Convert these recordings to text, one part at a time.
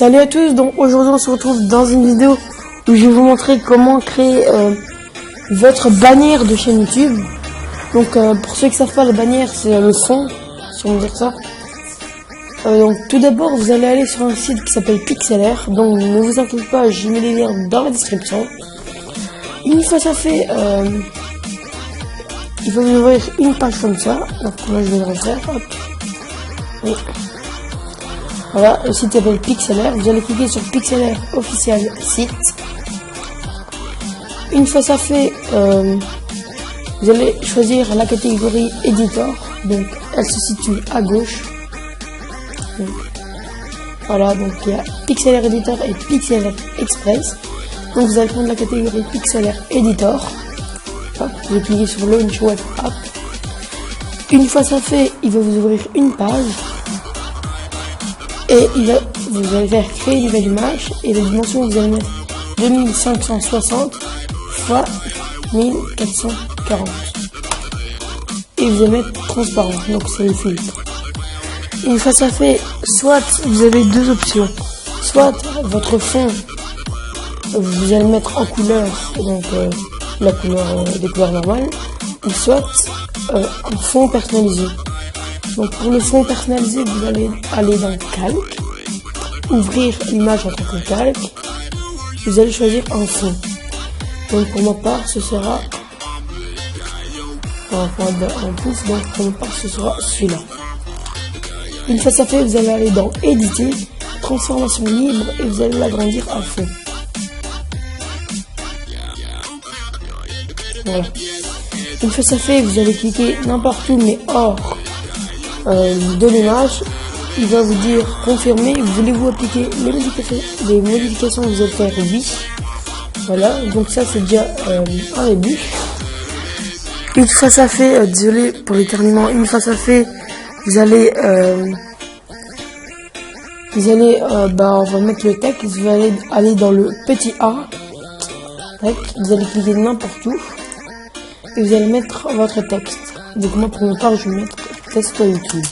Salut à tous, donc aujourd'hui on se retrouve dans une vidéo où je vais vous montrer comment créer votre bannière de chaîne YouTube. Donc pour ceux qui savent pas, la bannière c'est le fond, si on veut dire ça. Donc tout d'abord vous allez aller sur un site qui s'appelle Pixlr, donc ne vous inquiétez pas, je mets les liens dans la description. Une fois ça fait, il faut vous ouvrir une page comme ça, donc moi je vais le refaire, hop. Oui. Voilà, le site s'appelle Pixlr, vous allez cliquer sur Pixlr officiel site. Une fois ça fait, vous allez choisir la catégorie éditeur, donc elle se situe à gauche. Donc, voilà, donc il y a Pixlr Editor et Pixlr Express. Donc vous allez prendre la catégorie Pixlr Editor. Hop, vous allez cliquer sur Launch Web App. Une fois ça fait, il va vous ouvrir une page. Et vous allez faire créer une nouvelle image. Et les dimensions, vous allez mettre 2560 x 1440. Et vous allez mettre transparent, donc c'est le filtre. Une fois ça fait, soit vous avez deux options. Soit votre fond, vous allez le mettre en couleur, donc la couleur des couleurs normales. Ou soit un fond personnalisé. Donc pour le fond personnalisé, vous allez aller dans calque, ouvrir l'image en tant que calque, vous allez choisir un fond. Donc pour ma part, ce sera un pouce, donc pour ma part, ce sera celui-là. Une fois ça fait, vous allez aller dans éditer, transformation libre et vous allez l'agrandir à fond. Voilà. Une fois ça fait, vous allez cliquer n'importe où mais hors de l'image, il va vous dire confirmer, voulez-vous appliquer les modifications, vous allez faire oui. Voilà, donc ça c'est déjà un début. Une fois ça fait, désolé pour l'éternuement, une fois ça fait, vous allez on va mettre le texte, vous allez aller dans le petit A, vous allez cliquer n'importe où et vous allez mettre votre texte. Donc moi pour mon part je vais mettre test YouTube.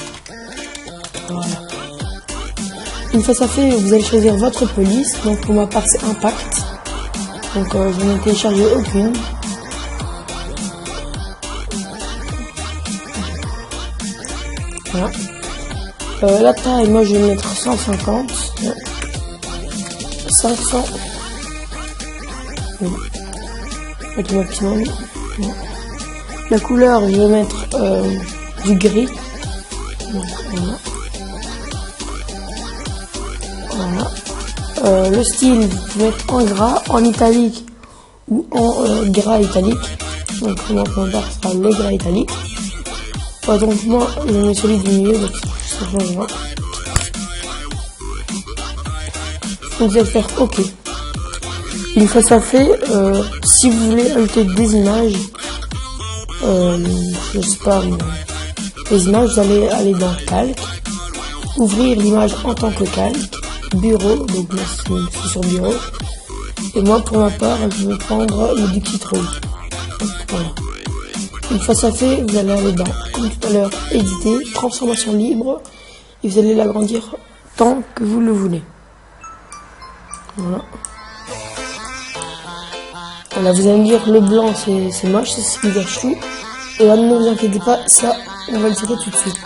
Voilà. Une fois ça fait, vous allez choisir votre police. Donc pour ma part c'est Impact. Donc je n'ai téléchargé aucune. Voilà. La taille, moi je vais mettre 150. 500. Oui. Avec le maximum. Voilà. La couleur, je vais mettre du gris. Donc, voilà. Le style, vous pouvez mettre en gras, en italique ou en gras italique. Donc pour ma part, ce sera le gras italique. Donc moi, je mets celui du milieu, donc ça changera. Donc vous allez faire OK. Une fois ça fait, si vous voulez ajouter des images, je sais pas, les images, vous allez aller dans calque, ouvrir l'image en tant que calque, bureau, donc là c'est sur bureau, et moi pour ma part je vais prendre le Dictitron. Voilà. Une fois ça fait, vous allez aller dans, comme tout à l'heure, éditer, transformation libre, et vous allez l'agrandir tant que vous le voulez. Voilà. Voilà, vous allez me dire le blanc c'est moche, c'est ce qui gâche tout. Et là, ne vous inquiétez pas, ça, on va le tirer tout de suite.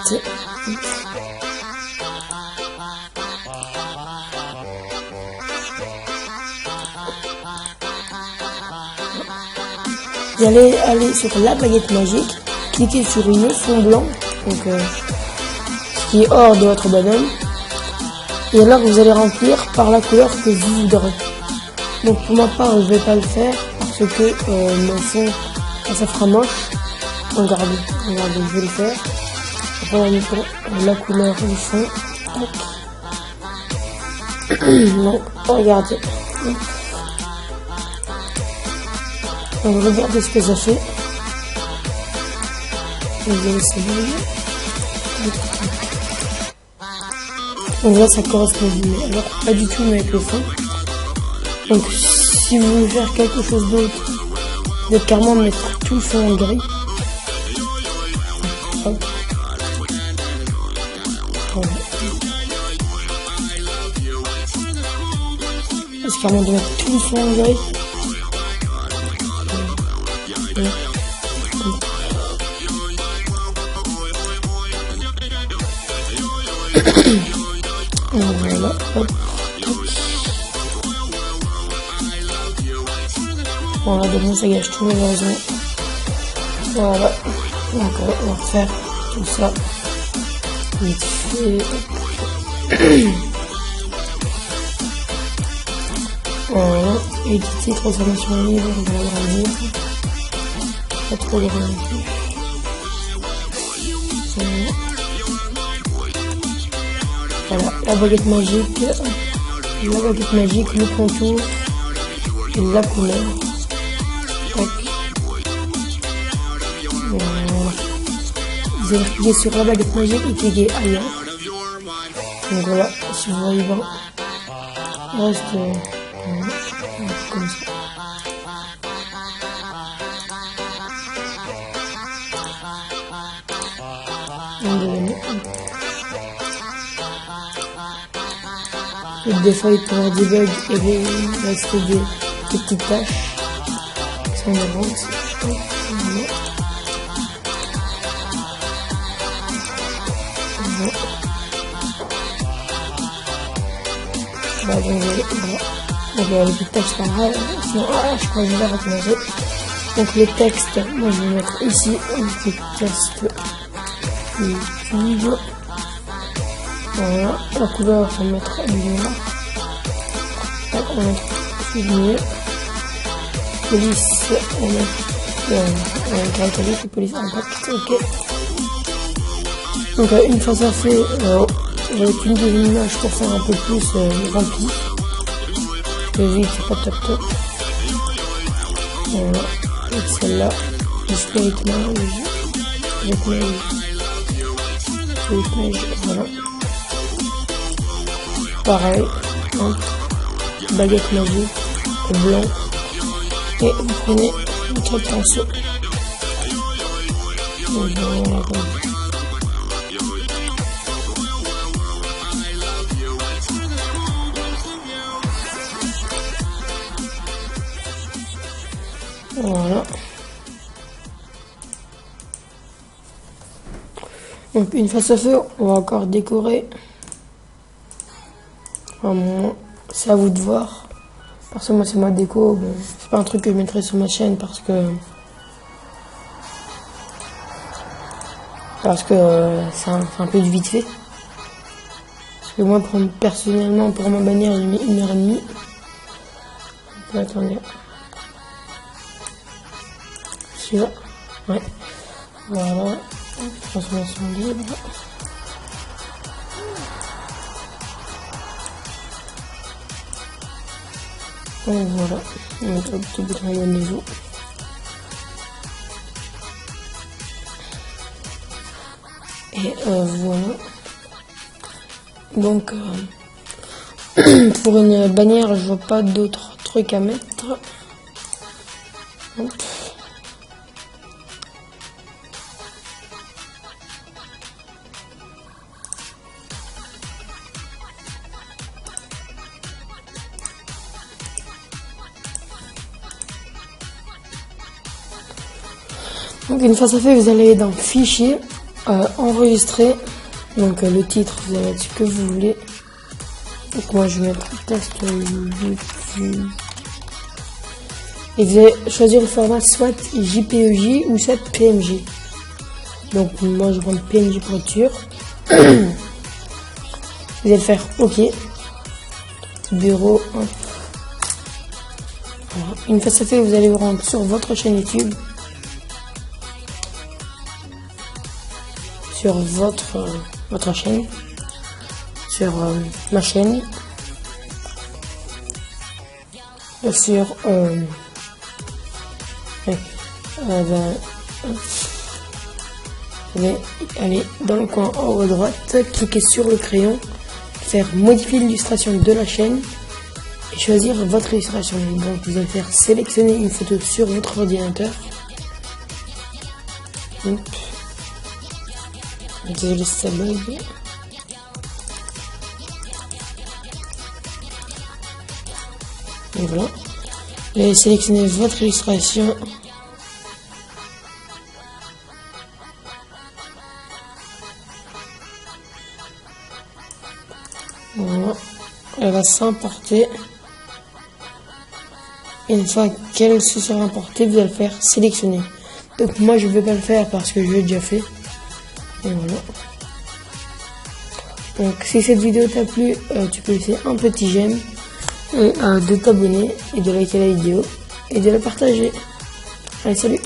Vous allez aller sur la baguette magique, cliquez sur le fond blanc, donc ce qui est hors de votre bonhomme. Et alors, vous allez remplir par la couleur que vous voudrez. Donc pour ma part, je vais pas le faire parce que mon fond, ça fera moche. Regardez, je vais le faire. Après, on va mettre la couleur du fond. Donc, regardez. Donc, regardez ce que ça fait. Donc là, ça correspond mieux. Alors, pas du tout, mais avec le fond. Donc, si vous voulez faire quelque chose d'autre, vous allez carrément mettre tout le fond en gris. Hop. Voilà. vraiment de mettre tout sur l'engrais. Donc voilà, hop. Voilà, donc ça gâche tout malheureusement. Voilà, donc on va refaire tout ça vite fait. Voilà, éditer, transformation libre, on va agrandir. Pas trop grand non plus. Voilà, la baguette magique, le contour et la couleur. Tac. Voilà. Vous allez cliquer sur la baguette magique et cliquer ailleurs. Donc voilà, si vous voyez bien, il reste comme ça. Et des fois il peut y avoir des bugs et il reste des petites tâches qui sont avance. Voilà. Donc les petites tâches c'est pas grave, sinon je crois que je vais recommencer. Donc les textes, moi je vais mettre ici un petit test YouTube. Voilà, la couleur on va mettre du noir. On va mettre souvenir. Police, on va mettre grec avec police impact, ok. Donc une fois ça fait, avec une deuxième image pour faire un peu plus rempli. Le vide c'est pas top top. Voilà, avec celle-là, le spirit mage, voilà. Pareil, hein, baguette magique, blanc, et vous prenez votre pinceau. Voilà. Donc une fois ça fait, on va encore décorer. C'est à vous de voir. Parce que moi c'est ma déco, bon, c'est pas un truc que je mettrai sur ma chaîne parce que c'est un peu du vite fait. Parce que moi personnellement pour ma bannière j'ai mis 1h30. Attendez. Celui-là. Ouais. Voilà. Transformation libre. Donc voilà, on va mettre un petit bouton de maison. Et voilà. Donc pour une bannière, je vois pas d'autres trucs à mettre. Hop. Donc une fois ça fait, vous allez dans fichier, enregistrer, donc le titre, vous allez mettre ce que vous voulez. Donc moi je vais mettre test YouTube. Et vous allez choisir le format soit JPEG ou soit PNG. Donc moi je prends PNG pour être sûr. Vous allez faire OK. Bureau. Hop. Voilà. Une fois ça fait, vous allez vous rendre sur votre chaîne YouTube. Sur votre chaîne, sur ma chaîne, sur allez dans le coin en haut à droite, cliquez sur le crayon, faire modifier l'illustration de la chaîne et choisir votre illustration. Donc vous allez faire sélectionner une photo sur votre ordinateur. Hop. Désolé si ça bug. Et voilà. Vous allez sélectionner votre illustration. Voilà. Elle va s'importer. Et une fois qu'elle se sera importée, vous allez le faire sélectionner. Donc moi je ne vais pas le faire parce que je l'ai déjà fait. Et voilà. Donc si cette vidéo t'a plu, tu peux laisser un petit j'aime et de t'abonner et de liker la vidéo et de la partager. Allez, salut!